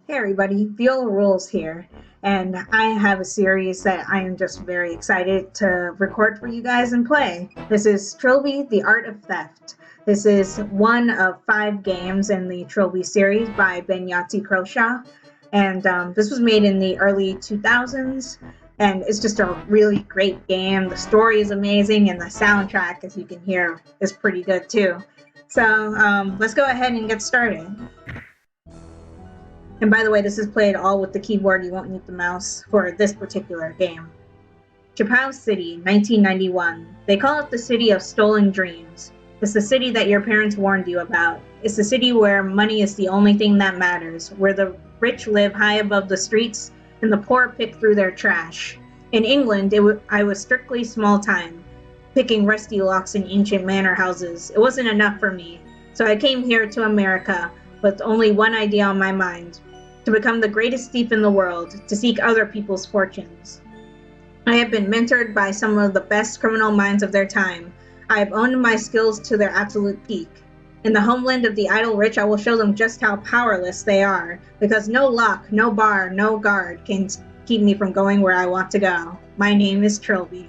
Hey everybody, Viola Rules here, and I have a series that I am just very excited to record for you guys and play. This is Trilby, The Art of Theft. This is one of 5 games in the Trilby series by Ben Yahtzee Croshaw, and this was made in the early 2000s, and it's just a really great game. The story is amazing, and the soundtrack, as you can hear, is pretty good too. So let's go ahead and get started. And by the way, this is played all with the keyboard. You won't need the mouse for this particular game. Chappaqua City, 1991. They call it the city of stolen dreams. It's the city that your parents warned you about. It's the city where money is the only thing that matters, where the rich live high above the streets and the poor pick through their trash. In England, I was strictly small time, picking rusty locks in ancient manor houses. It wasn't enough for me, so I came here to America with only one idea on my mind: to become the greatest thief in the world, to seek other people's fortunes. I have been mentored by some of the best criminal minds of their time. I have honed my skills to their absolute peak. In the homeland of the idle rich, I will show them just how powerless they are, because no lock, no bar, no guard can keep me from going where I want to go. My name is Trilby.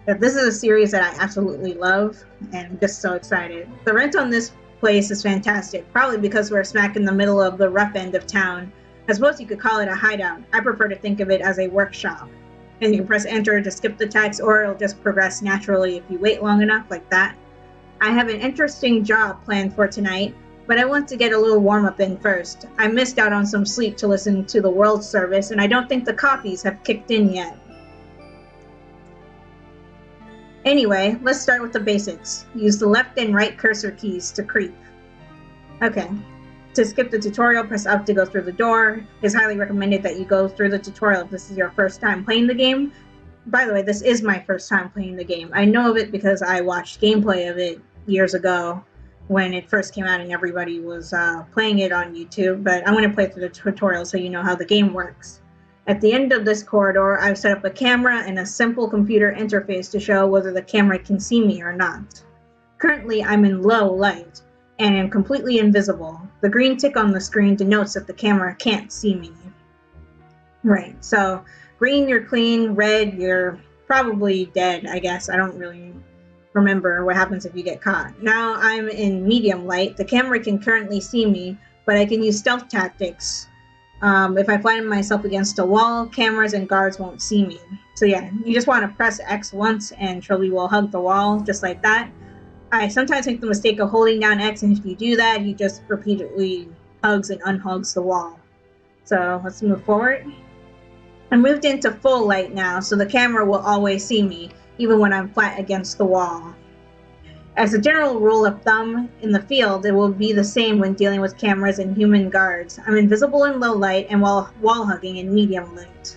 This is a series that I absolutely love, and I'm just so excited. The rent on this place is fantastic, probably because we're smack in the middle of the rough end of town. I suppose you could call it a hideout. I prefer to think of it as a workshop. And you can press enter to skip the text, or it'll just progress naturally if you wait long enough, like that. I have an interesting job planned for tonight, but I want to get a little warm up in first. I missed out on some sleep to listen to the World Service, and I don't think the copies have kicked in yet. Anyway, let's start with the basics. Use the left and right cursor keys to creep. Okay. To skip the tutorial, press up to go through the door. It's highly recommended that you go through the tutorial if this is your first time playing the game. By the way, this is my first time playing the game. I know of it because I watched gameplay of it years ago when it first came out and everybody was playing it on YouTube, but I'm going to play through the tutorial so you know how the game works. At the end of this corridor, I've set up a camera and a simple computer interface to show whether the camera can see me or not. Currently, I'm in low light and am completely invisible. The green tick on the screen denotes that the camera can't see me. Right, so green, you're clean. Red, you're probably dead, I guess. I don't really remember what happens if you get caught. Now I'm in medium light. The camera can currently see me, but I can use stealth tactics. If I find myself against a wall, cameras and guards won't see me. So yeah, you just want to press X once and Trilby will hug the wall, just like that. I sometimes make the mistake of holding down X, and if you do that, he just repeatedly hugs and unhugs the wall. So let's move forward. I moved into full light now, so the camera will always see me, even when I'm flat against the wall. As a general rule of thumb, in the field, it will be the same when dealing with cameras and human guards. I'm invisible in low light and wall hugging in medium light.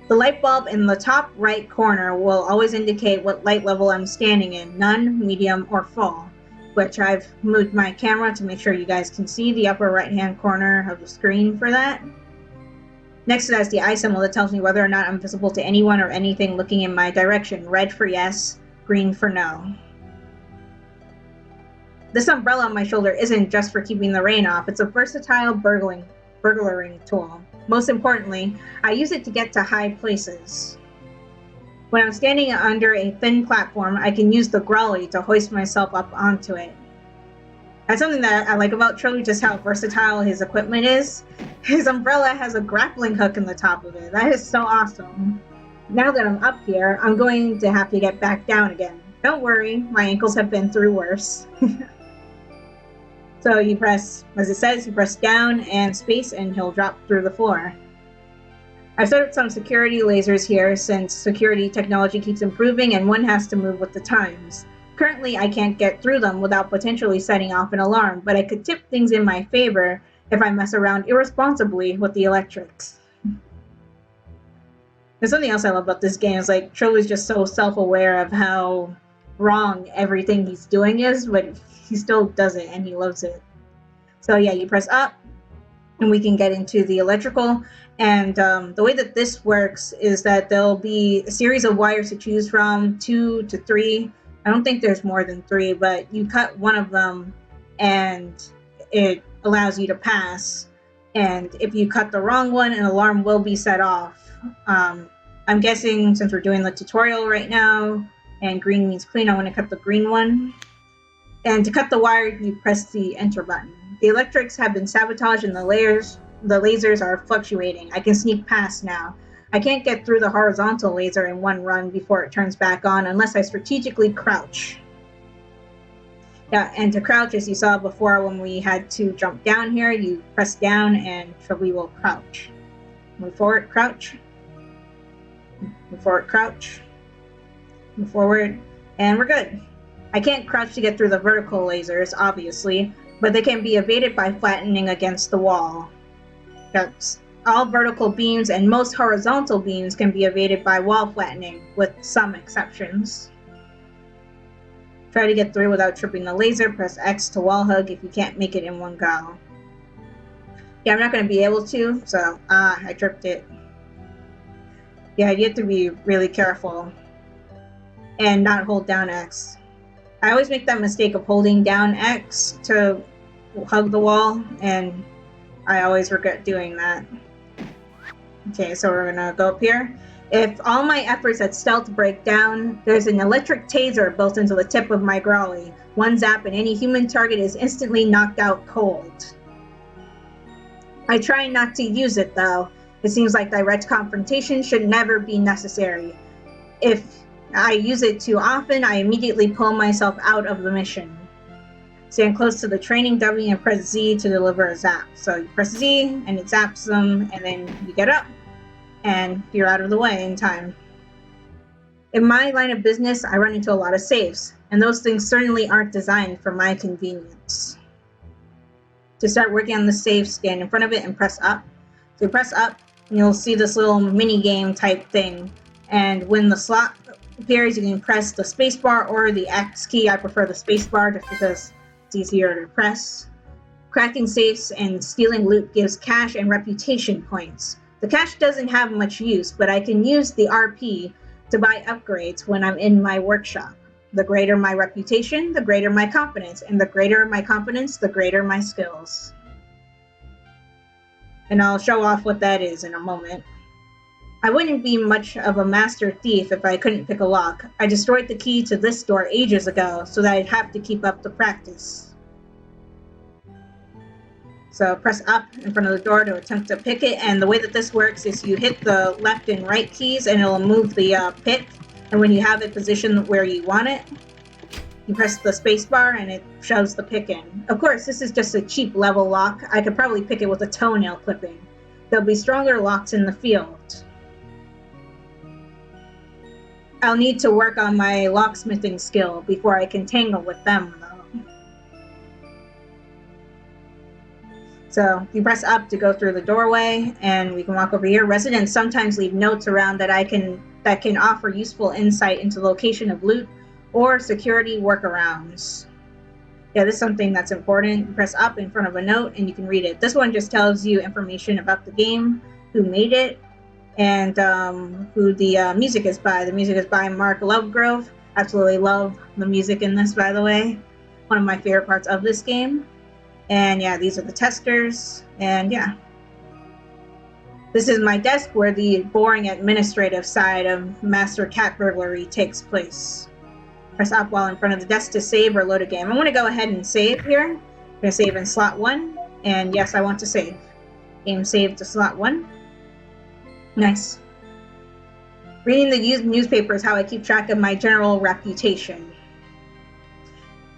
The light bulb in the top right corner will always indicate what light level I'm standing in, none, medium, or full, which I've moved my camera to make sure you guys can see the upper right-hand corner of the screen for that. Next, it has the eye symbol that tells me whether or not I'm visible to anyone or anything looking in my direction. Red for yes, green for no. This umbrella on my shoulder isn't just for keeping the rain off. It's a versatile burglaring tool. Most importantly, I use it to get to high places. When I'm standing under a thin platform, I can use the grolly to hoist myself up onto it. That's something that I like about Trilby, just how versatile his equipment is. His umbrella has a grappling hook in the top of it. That is so awesome. Now that I'm up here, I'm going to have to get back down again. Don't worry, my ankles have been through worse. So you press, as it says, you press down and space and he'll drop through the floor. I've set up some security lasers here since security technology keeps improving and one has to move with the times. Currently, I can't get through them without potentially setting off an alarm, but I could tip things in my favor if I mess around irresponsibly with the electrics. There's something else I love about this game is like Trilby's just so self-aware of how wrong everything he's doing is, but he still does it and he loves it. So yeah, you press up and we can get into the electrical. And the way that this works is that there'll be a series of wires to choose from, 2 to 3. I don't think there's more than 3, but you cut one of them and it allows you to pass. And if you cut the wrong one, an alarm will be set off. I'm guessing since we're doing the tutorial right now, and green means clean, I want to cut the green one. And to cut the wire, you press the enter button. The electrics have been sabotaged and the lasers are fluctuating. I can sneak past now. I can't get through the horizontal laser in one run before it turns back on unless I strategically crouch. Yeah, and to crouch, as you saw before when we had to jump down here, you press down and Trilby will crouch. Move forward, crouch. Move forward, crouch. Move forward, and we're good. I can't crouch to get through the vertical lasers, obviously, but they can be evaded by flattening against the wall. That's all vertical beams and most horizontal beams can be evaded by wall flattening, with some exceptions. Try to get through without tripping the laser. Press X to wall hug if you can't make it in one go. Yeah, I'm not going to be able to, so I tripped it. Yeah, you have to be really careful and not hold down X. I always make that mistake of holding down X to hug the wall, and I always regret doing that. Okay, so we're gonna go up here. If all my efforts at stealth break down, there's an electric taser built into the tip of my growly. One zap and any human target is instantly knocked out cold. I try not to use it though. It seems like direct confrontation should never be necessary. If I use it too often, I immediately pull myself out of the mission. Stand close to the training dummy and press Z to deliver a zap. So you press Z and it zaps them, and then you get up and you're out of the way in time. In my line of business, I run into a lot of safes, and those things certainly aren't designed for my convenience. To start working on the safe, stand in front of it and press up. So you press up, and you'll see this little mini game type thing. And when the slot appears, you can press the spacebar or the X key. I prefer the spacebar just because it's easier to press. Cracking safes and stealing loot gives cash and reputation points. The cash doesn't have much use, but I can use the RP to buy upgrades when I'm in my workshop. The greater my reputation, the greater my confidence, and the greater my confidence, the greater my skills. And I'll show off what that is in a moment. I wouldn't be much of a master thief if I couldn't pick a lock. I destroyed the key to this door ages ago, so that I'd have to keep up the practice. So press up in front of the door to attempt to pick it, and the way that this works is you hit the left and right keys and it'll move the pick, and when you have it positioned where you want it, you press the space bar and it shoves the pick in. Of course, this is just a cheap level lock. I could probably pick it with a toenail clipping. There'll be stronger locks in the field. I'll need to work on my locksmithing skill before I can tangle with them, though. So you press up to go through the doorway, and we can walk over here. Residents sometimes leave notes around that can offer useful insight into the location of loot or security workarounds. Yeah, this is something that's important. You press up in front of a note, and you can read it. This one just tells you information about the game, who made it, and who the music is by. The music is by Mark Lovegrove. Absolutely love the music in this, by the way. One of my favorite parts of this game. And yeah, these are the testers, and yeah. This is my desk where the boring administrative side of Master Cat Burglary takes place. Press up while in front of the desk to save or load a game. I want to go ahead and save here. I'm going to save in slot 1, and yes, I want to save. Game saved to slot 1. Nice. Reading the newspaper is how I keep track of my general reputation.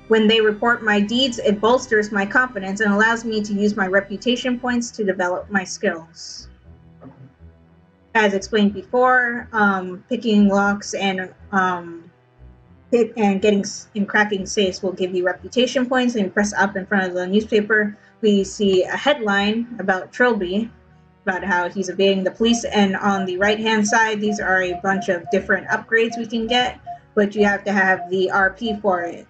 When they report my deeds, it bolsters my confidence and allows me to use my reputation points to develop my skills. As explained before, picking locks and cracking safes will give you reputation points. And you press up in front of the newspaper, we see a headline about Trilby, about how he's evading the police. And on the right-hand side, these are a bunch of different upgrades we can get, but you have to have the RP for it.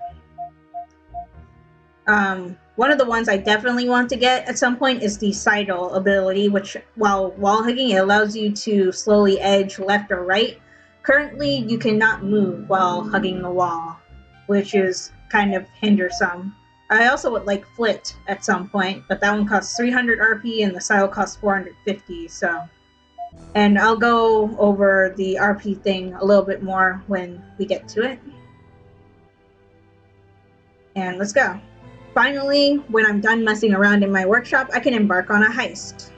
One of the ones I definitely want to get at some point is the Sidle ability, which, while wall hugging, it allows you to slowly edge left or right. Currently, you cannot move while hugging the wall, which is kind of hindersome. I also would like Flit at some point, but that one costs 300 RP and the Sile costs 450, so... And I'll go over the RP thing a little bit more when we get to it. And let's go. Finally, when I'm done messing around in my workshop, I can embark on a heist.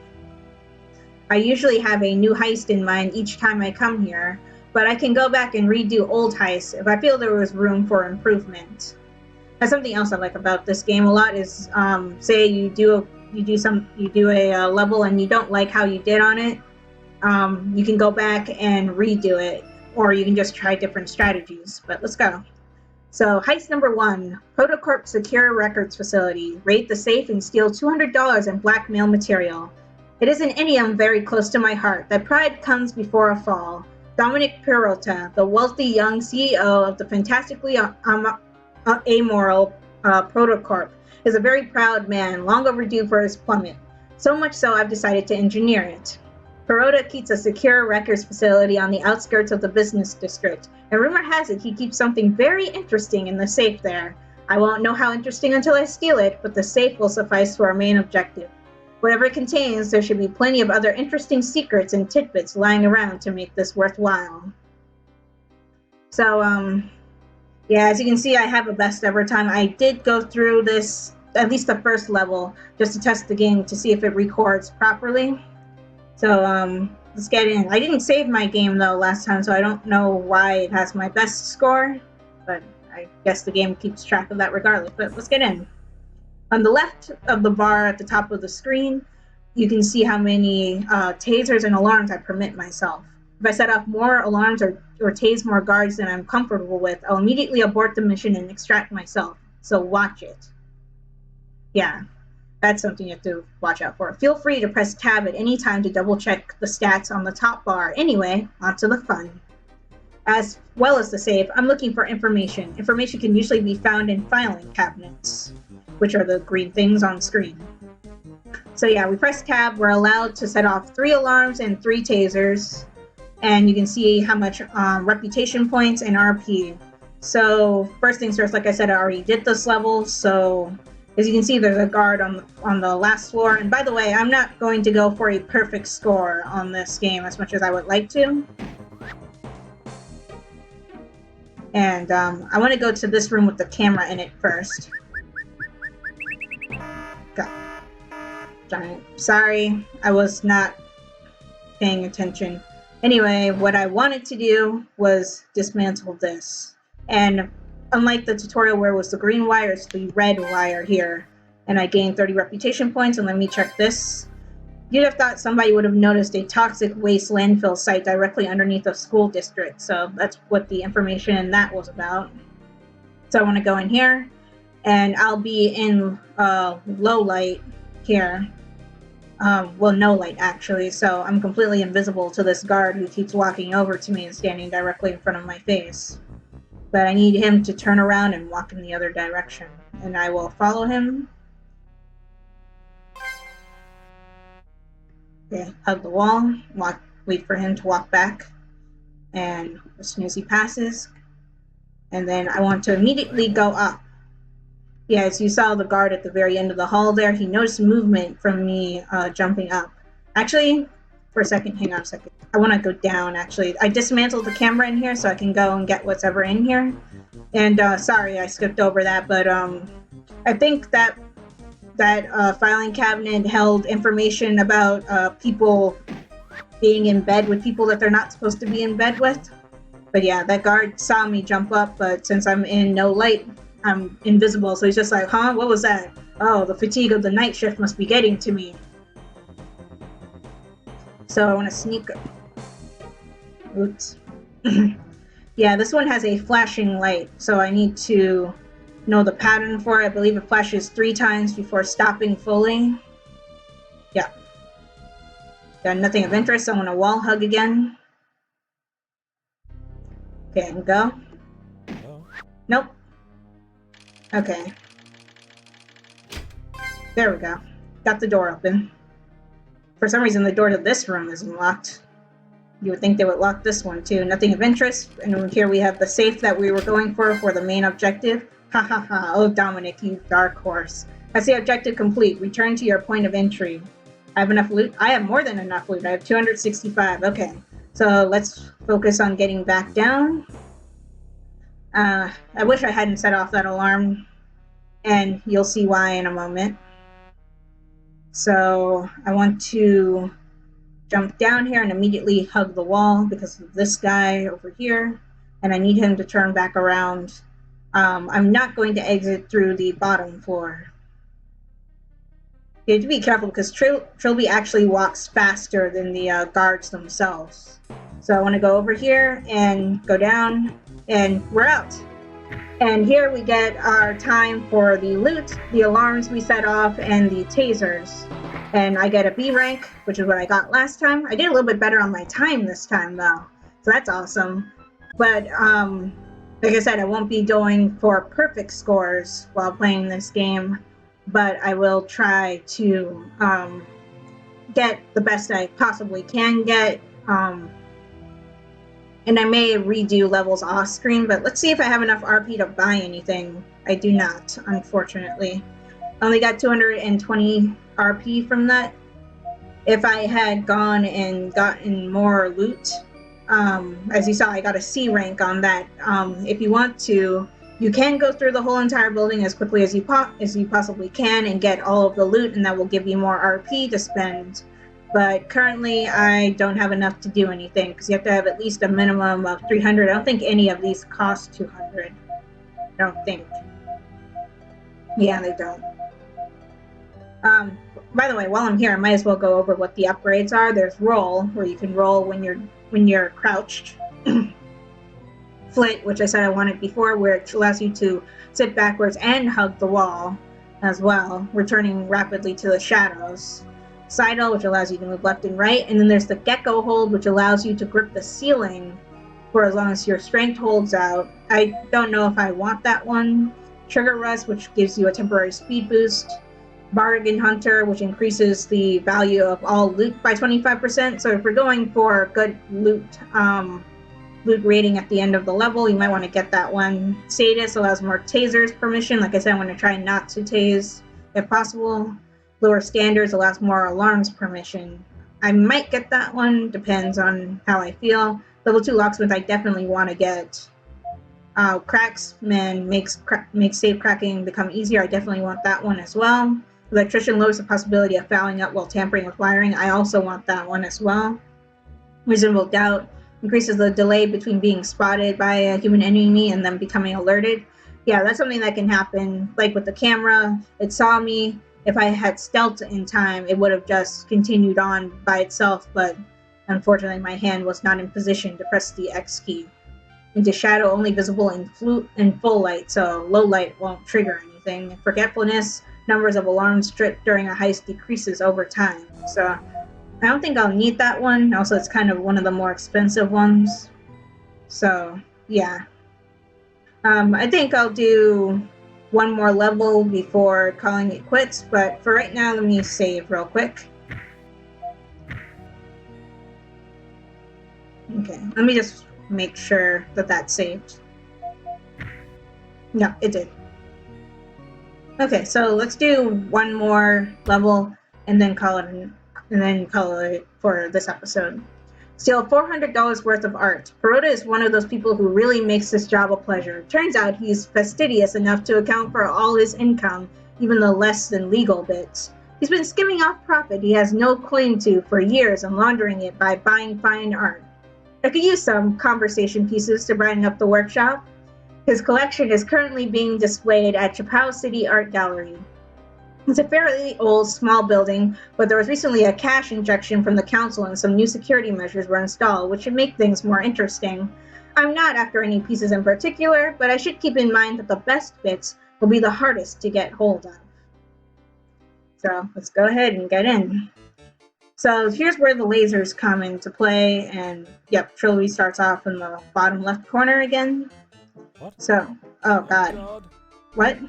I usually have a new heist in mind each time I come here, but I can go back and redo old heists if I feel there was room for improvement. That's something else I like about this game a lot is, say you do a level and you don't like how you did on it, you can go back and redo it, or you can just try different strategies. But let's go. So, heist number 1, Protocorp Secure Records Facility. Raid the safe and steal $200 in blackmail material. It is an idiom very close to my heart, that pride comes before a fall. Dominic Peralta, the wealthy young CEO of the fantastically amoral Protocorp, is a very proud man, long overdue for his plummet. So much so I've decided to engineer it. Peralta keeps a secure records facility on the outskirts of the business district, and rumor has it he keeps something very interesting in the safe there. I won't know how interesting until I steal it, but the safe will suffice for our main objective. Whatever it contains, there should be plenty of other interesting secrets and tidbits lying around to make this worthwhile. So, yeah, as you can see, I have a best ever time. I did go through this, at least the first level, just to test the game to see if it records properly. So, let's get in. I didn't save my game, though, last time, so I don't know why it has my best score, but I guess the game keeps track of that regardless. But let's get in. On the left of the bar at the top of the screen, you can see how many tasers and alarms I permit myself. If I set off more alarms or tase more guards than I'm comfortable with, I'll immediately abort the mission and extract myself. So watch it. Yeah. That's something you have to watch out for. Feel free to press tab at any time to double check the stats on the top bar. Anyway, on to the fun. As well as the save, I'm looking for information. Information can usually be found in filing cabinets, which are the green things on screen. So yeah, we press tab. We're allowed to set off 3 alarms and 3 tasers. And you can see how much reputation points and RP. So first things first, like I said, I already did this level, so... As you can see, there's a guard on the last floor. And by the way, I'm not going to go for a perfect score on this game as much as I would like to. And I want to go to this room with the camera in it first. God. Sorry, I was not paying attention. Anyway, what I wanted to do was dismantle this. And unlike the tutorial where it was the green wire, it's the red wire here. And I gained 30 reputation points, and let me check this. You'd have thought somebody would have noticed a toxic waste landfill site directly underneath a school district, so that's what the information in that was about. So I want to go in here, and I'll be in low light here. Well, no light, actually, so I'm completely invisible to this guard who keeps walking over to me and standing directly in front of my face. But I need him to turn around and walk in the other direction. And I will follow him. Okay, hug the wall, wait for him to walk back. And as soon as he passes, and then I want to immediately go up. Yeah, as you saw the guard at the very end of the hall there, he noticed movement from me jumping up. Actually, for a second, hang on a second. I want to go down, actually. I dismantled the camera in here so I can go and get what's ever in here. And sorry, I skipped over that, but I think that filing cabinet held information about people being in bed with people that they're not supposed to be in bed with. But yeah, that guard saw me jump up, but since I'm in no light, I'm invisible. So he's just like, huh, what was that? Oh, the fatigue of the night shift must be getting to me. So I want to sneak... Oops. Yeah, this one has a flashing light, so I need to know the pattern for it. I believe it flashes 3 times before stopping fully. Yeah. Got nothing of interest, so I'm going to wall hug again. Okay, and go. Nope. Okay. There we go. Got the door open. For some reason, the door to this room isn't locked. You would think they would lock this one too. Nothing of interest. And here we have the safe that we were going for the main objective. Ha ha ha. Oh, Dominic, you dark horse. That's the objective complete. Return to your point of entry. I have enough loot? I have more than enough loot. I have 265. Okay. So let's focus on getting back down. I wish I hadn't set off that alarm, and you'll see why in a moment. So I want to jump down here and immediately hug the wall because of this guy over here, and I need him to turn back around. I'm not going to exit through the bottom floor. You have to be careful because Trilby actually walks faster than the guards themselves. So I want to go over here and go down, and we're out. And here we get our time for the loot, the alarms we set off, and the tasers. And I get a B rank, which is what I got last time. I did a little bit better on my time this time, though. So that's awesome. But, like I said, I won't be going for perfect scores while playing this game. But I will try to get the best I possibly can get. And I may redo levels off screen, but let's see if I have enough RP to buy anything. I do not, unfortunately. I only got 220 RP from that. If I had gone and gotten more loot, as you saw, I got a C rank on that. If you want to, you can go through the whole entire building as quickly as you possibly can and get all of the loot, and that will give you more RP to spend. But currently, I don't have enough to do anything because you have to have at least a minimum of 300. I don't think any of these cost 200. I don't think. Yeah, they don't. By the way, while I'm here, I might as well go over what the upgrades are. There's roll, where you can roll when you're crouched. Flit, which I said I wanted before, where it allows you to sit backwards and hug the wall as well, returning rapidly to the shadows. Sidle, which allows you to move left and right, and then there's the gecko hold, which allows you to grip the ceiling for as long as your strength holds out. I don't know if I want that one. Trigger rust, which gives you a temporary speed boost. Bargain hunter, which increases the value of all loot by 25%. So if you're going for good loot rating at the end of the level, you might want to get that one. Sadist allows more tasers permission. Like I said, I want to try not to tase if possible. Lower standards allows more alarms permission. I might get that one, depends on how I feel. Level 2 locksmith I definitely want to get. Cracksman makes safe cracking become easier. I definitely want that one as well. Electrician lowers the possibility of fouling up while tampering with wiring. I also want that one as well. Reasonable doubt increases the delay between being spotted by a human enemy and them becoming alerted. Yeah, that's something that can happen. Like with the camera, it saw me. If I had stealth in time, it would have just continued on by itself, but unfortunately my hand was not in position to press the X key. Into shadow, only visible in full light, so low light won't trigger anything. Forgetfulness, numbers of alarms tripped during a heist decreases over time. So I don't think I'll need that one. Also, it's kind of one of the more expensive ones. So yeah. I think I'll do one more level before calling it quits, but for right now, let me save real quick. Okay, let me just make sure that that's saved. No, it did. Okay, so let's do one more level and then call it for this episode. Steal $400 worth of art. Perota is one of those people who really makes this job a pleasure. Turns out he's fastidious enough to account for all his income, even the less than legal bits. He's been skimming off profit he has no claim to for years and laundering it by buying fine art. I could use some conversation pieces to brighten up the workshop. His collection is currently being displayed at Chappaqua City Art Gallery. It's a fairly old, small building, but there was recently a cash injection from the council and some new security measures were installed, which should make things more interesting. I'm not after any pieces in particular, but I should keep in mind that the best bits will be the hardest to get hold of. So let's go ahead and get in. So here's where the lasers come into play, and yep, Trilby starts off in the bottom left corner again. What? So, oh god. What?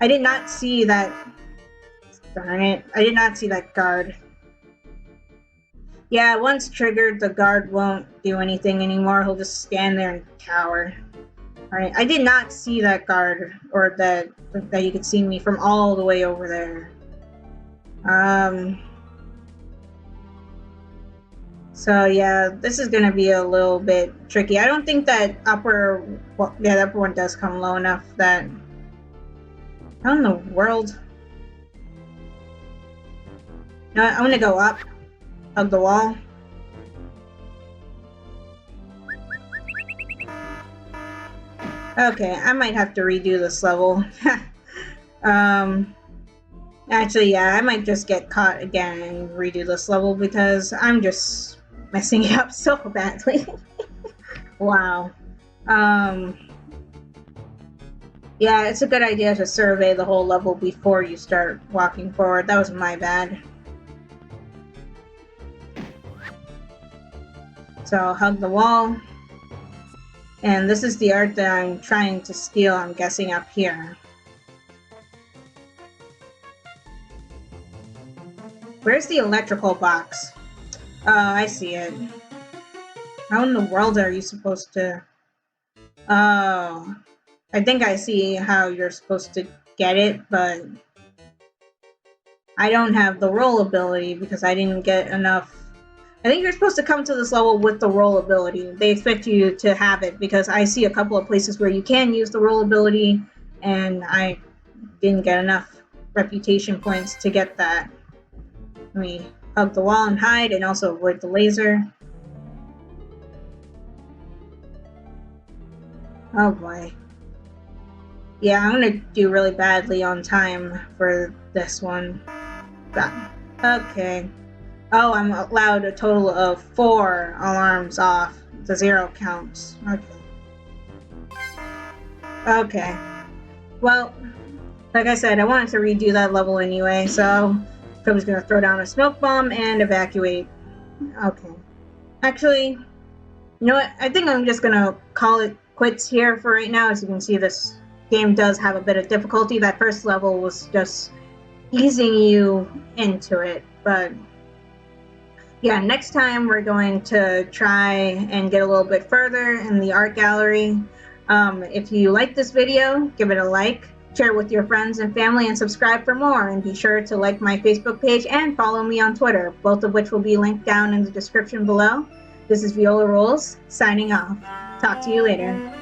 I did not see that. Darn it. I did not see that guard. Yeah, once triggered, the guard won't do anything anymore. He'll just stand there and cower. Alright, I did not see that guard, or that you could see me from all the way over there. So yeah, this is gonna be a little bit tricky. I don't think that upper, well, yeah, the upper one does come low enough that, how in the world? No, I'm gonna go up, hug the wall. Okay, I might have to redo this level. Actually, yeah, I might just get caught again and redo this level because I'm just messing it up so badly. Wow. Yeah, it's a good idea to survey the whole level before you start walking forward. That was my bad. So I'll hug the wall. And this is the art that I'm trying to steal, I'm guessing, up here. Where's the electrical box? Oh, I see it. How in the world are you supposed to... Oh, I think I see how you're supposed to get it, but I don't have the roll ability because I didn't get enough. I think you're supposed to come to this level with the roll ability. They expect you to have it because I see a couple of places where you can use the roll ability, and I didn't get enough reputation points to get that. Let me hug the wall and hide, and also avoid the laser. Oh boy. Yeah, I'm gonna do really badly on time for this one. Okay. Oh, I'm allowed a total of 4 alarms off. The 0 counts. Okay. Okay. Well, like I said, I wanted to redo that level anyway, so I was gonna throw down a smoke bomb and evacuate. Okay. Actually, you know what? I think I'm just gonna call it quits here for right now. As you can see, this game does have a bit of difficulty. That first level was just easing you into it, but yeah, next time we're going to try and get a little bit further in the art gallery. If you like this video, give it a like, share it with your friends and family, and subscribe for more. And be sure to like my Facebook page and follow me on Twitter, both of which will be linked down in the description below. This is Viola Rules, signing off. Talk to you later.